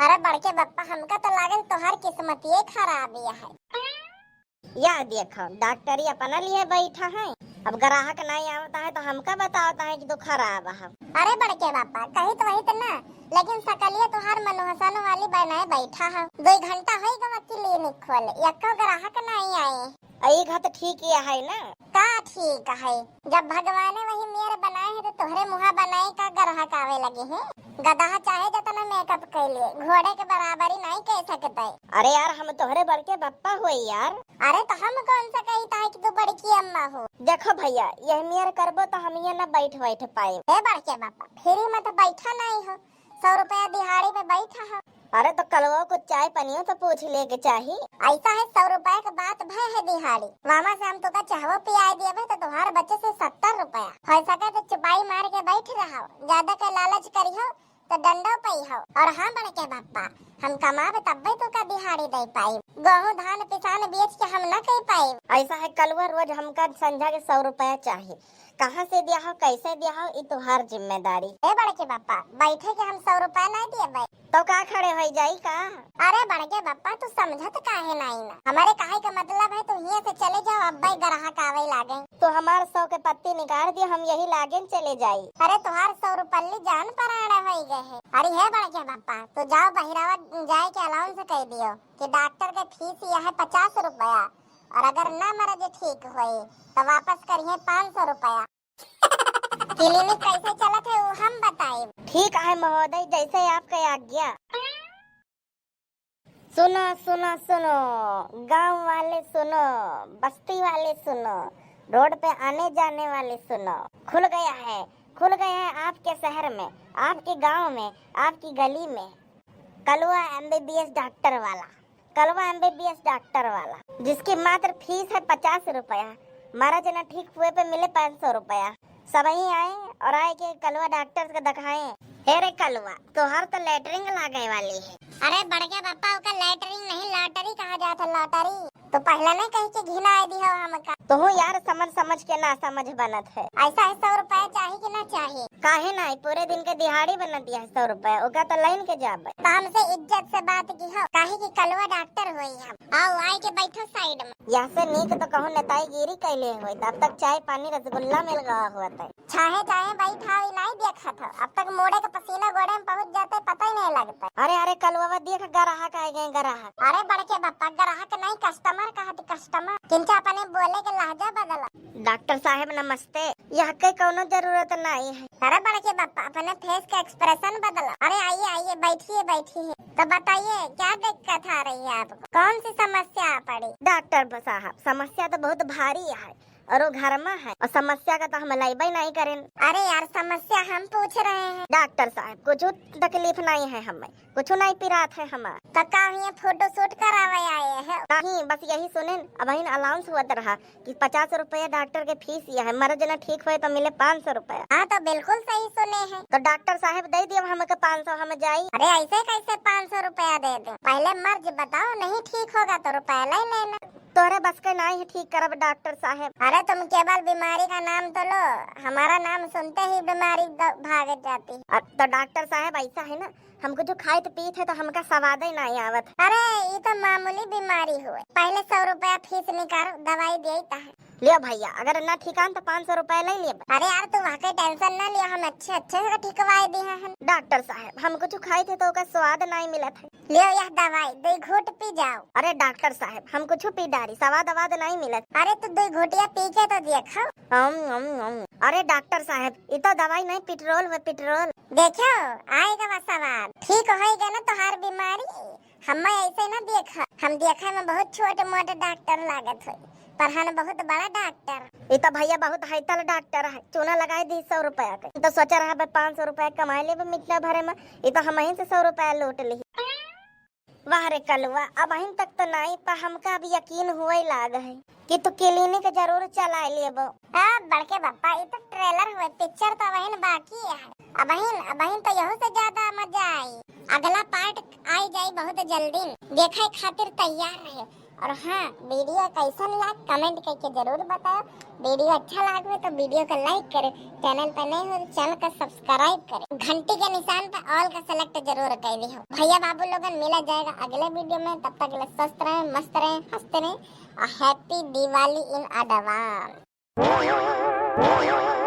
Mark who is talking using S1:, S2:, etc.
S1: अरे बड़के बप्पा, हमका तो लागल तोहार किस्मत ये खराब है।
S2: या देखो डॉक्टरी अपना लिए बैठा है, अब ग्राहक नहीं आता है तो हमका बताता है कि तो खराब है।
S1: अरे बड़के बापा, कही तो वही तो ना, लेकिन सकलिया तोहार मनोहसन वाली बनाए बैठा है। 2 घंटा हो गवा क्लिनिक खोले, एको ग्राहक नहीं आए।
S2: एक हाथ ठीक किया है ना।
S1: का ठीक है, जब भगवाने वही मेरे बनाए है तो तोहरे मुहा बनाए का ग्राहक आवे लगे हैं। गधा चाहे जितना मेकअप कैले, घोड़े के बराबरी नहीं कह सकते।
S2: अरे यार हम तोहरे बड़के बप्पा हुए यार।
S1: अरे तो हम कौन सा कही था कि तू बड़की अम्मा हो।
S2: देखो भैया, यह मेयर करबो तो हम ये न बैठ पाए।
S1: हे बड़के बापा, फ्री में तो बैठा नहीं हो, 100 रुपया दिहाड़ी पे बैठा हो।
S2: अरे तो कलवा को चाय पनियो तो पूछ ले के चाहिए।
S1: ऐसा है 100 रुपए का बात भय है दिहाड़ी, मामा से हम तो का चाहवो पियाई दिए तो तुम्हारे बच्चे से 70 रुपया हो सके तो चुपाई मार के बैठ रहा हो, ज्यादा का लालच करी हो तो डंडो पई हो। और हाँ बड़के बापा, हम कमावे तब्बे तो का दिहाड़ी दे पाई, गेहूं धान पिसान बेच के हम न कह पाई।
S2: ऐसा है कलवा रोज हमका संझा के 100 रुपया चाहिए, कहाँ से दिया हो कैसे दिया हो ये तो हर जिम्मेदारी।
S1: ए बड़के बापा, बैठे के हम 100 रुपया नहीं दिए
S2: तो का खड़े हो जाई का।
S1: अरे बड़के बापा, तू समझत काहे नहीं ना, हमारे काहे का मतलब है तू यहाँ से चले जाओ, अब्बा ग्राहक आवे लागे
S2: तो हमारे 100 के पत्ती निकाल दिए, हम यही लागे चले जाई।
S1: अरे तुहार 100 रुपये जान पर आड़ा हो गए है। अरे है बड़के बापा, तो जाओ बहिरावा जाए के अलाउंस कह दियो कि डॉक्टर के फीस यह है 50 रुपया, और अगर न मरज ठीक होए तो वापस करिए 500 रुपया। क्लिनिक कैसे चलत है वो हम बताए।
S2: ठीक है महोदय, जैसे आपका आज्ञा। सुनो सुनो सुनो, गांव वाले सुनो, बस्ती वाले सुनो, रोड पे आने जाने वाले सुनो, खुल गया है आपके शहर में, आपके गांव में, आपकी गली में कलवा एमबीबीएस डॉक्टर वाला, कलवा एमबीबीएस डॉक्टर वाला, जिसकी मात्र फीस है 50 रुपया, महाराज न ठीक हुए पे मिले 500 रुपया। सभी आए और आए के कलवा डॉक्टर को दिखाए। हे रे कलवा, तोहर तो लेटरिंग लागे वाली है।
S1: अरे बड़के बापा, का लेटरिंग नहीं लॉटरी कहा जाता, लॉटरी तो पहले नहीं कही के घिना दी हो हमका।
S2: तो यार समझ के ना समझ बनत है।
S1: ऐसा है 100 रुपया चाहिए कि ना चाहिए।
S2: काहे ना, पूरे दिन के दिहाड़ी बना दिया है 100 रुपया, ओका तो लाइन के जाब।
S1: तो हमसे इज्जत से बात की हो, काहे की कलवा डॉक्टर हुई हम। आओ आए के बैठो साइड में।
S2: यहाँ से नीक तो कहूँ नेताई गिरी कैले हुए, तब तक चाय पानी रसगुल्ला मिल गया हुआ था।
S1: चाहे बैठा हुई नहीं देखा था, अब तक मोड़े का पसीना गोड़े में पहुँच जाते पता ही नहीं लगता।
S2: अरे कलवा देख, ग्राहक आए गए ग्राहक।
S1: अरे बड़के बापा, ग्राहक नहीं कस्टमर कहा, कस्टमर किंचा अपने बोले के लहजा बदला।
S2: डॉक्टर साहब नमस्ते, यहाँ के कोनो जरूरत नहीं है।
S1: अरे बड़के बापा, अपने फेस का एक्सप्रेशन बदला। अरे आइए बैठिए, तो बताइए क्या दिक्कत आ रही है आपको, कौन सी समस्या पड़ी।
S2: डॉक्टर साहब समस्या तो बहुत भारी है और वो घर में है, और समस्या का तो हम लाइबा नहीं करें।
S1: अरे यार समस्या हम पूछ रहे हैं।
S2: डॉक्टर साहब कुछ तकलीफ नहीं है, हमें कुछ नहीं पिरात है हमें।
S1: तो का फोटो शूट करावे आए हैं।
S2: नहीं, बस यही सुने, अब अनाउंस हुआ रहा कि 50 रुपया डॉक्टर के फीस यह है, मर्ज न ठीक हुए तो मिले 500 रुपया।
S1: हाँ तो बिल्कुल सही सुने हैं।
S2: तो डॉक्टर साहब दे दिए हमके 500, हम जाई।
S1: अरे ऐसे कैसे 500 रुपया दे दे, पहले मर्ज बताओ, नहीं ठीक होगा तो रुपया ले लेना।
S2: तोरे बस के नहीं है ठीक करब डॉक्टर साहब।
S1: अरे तुम केवल बीमारी का नाम तो लो, हमारा नाम सुनते ही बीमारी भाग जाती है।
S2: तो डॉक्टर साहब ऐसा है ना, हमको जो खाए तो पीते है तो हमका स्वाद ही नहीं आवत।
S1: अरे ये तो मामूली बीमारी हुए, पहले 100 रुपया फीस निकाल, दवाई देता है।
S2: लियो भैया, अगर न ठिकान तो 500 रुपया ले लियो।
S1: अरे यार तू वहाँ के टेंशन न लियो, हम अच्छे से ठिकवाई दी है।
S2: डॉक्टर साहब हमको जो खाए थे तो उसका स्वाद नहीं मिला था।
S1: लियो यह दवाई, 2 घूंट पी जाओ।
S2: अरे डॉक्टर साहब हम कुछ पी डारी, स्वाद नहीं मिला।
S1: अरे तू 2 घूंटिया पी के तो देखो।
S2: अरे डॉक्टर साहब ये तो दवाई नहीं, पेट्रोल है पेट्रोल।
S1: देखो आएगा वह स्वाद, ठीक होएगा ना तुम्हारी बीमारी। हम ऐसे न देखा, हम देखा में बहुत छोटे मोटे डॉक्टर लागत है, पर हम बहुत बड़ा डॉक्टर।
S2: ये तो भैया बहुत हैतल डॉक्टर है, चूना लगाए दी 100 रुपया के, तो सोचा रहा 500 रुपया कमाए ले मिटना भरे में, ये तो हम से 100 रुपया लूट ली। वाह रे कलवा, अब अहिन तक तो नहीं, पर हमका अब यकीन हुआ ही लाग है कि तू क्लिनिक जरूर चला लेबो।
S1: बड़के बापा ये तो ट्रेलर हुए, पिक्चर तो अबहिन बाकी है। अबहिन तो यहू से ज्यादा मजा आई, अगला पार्ट आई जाई बहुत जल्दी, देखे खातिर तैयार रहे। और हाँ, वीडियो कैसा लगा कमेंट करके जरूर बताओ। वीडियो अच्छा लगे तो वीडियो को लाइक करें, चैनल पर नए हो तो चैनल को सब्सक्राइब करें, घंटी के निशान पर ऑल का सेलेक्ट जरूर कर ली हो। भैया बाबू लोगन मिला जाएगा अगले वीडियो में, तब तक के लिए स्वस्थ रहें, मस्त रहें, हंसते रहें और हैप्पी दिवाली इन एडवांस।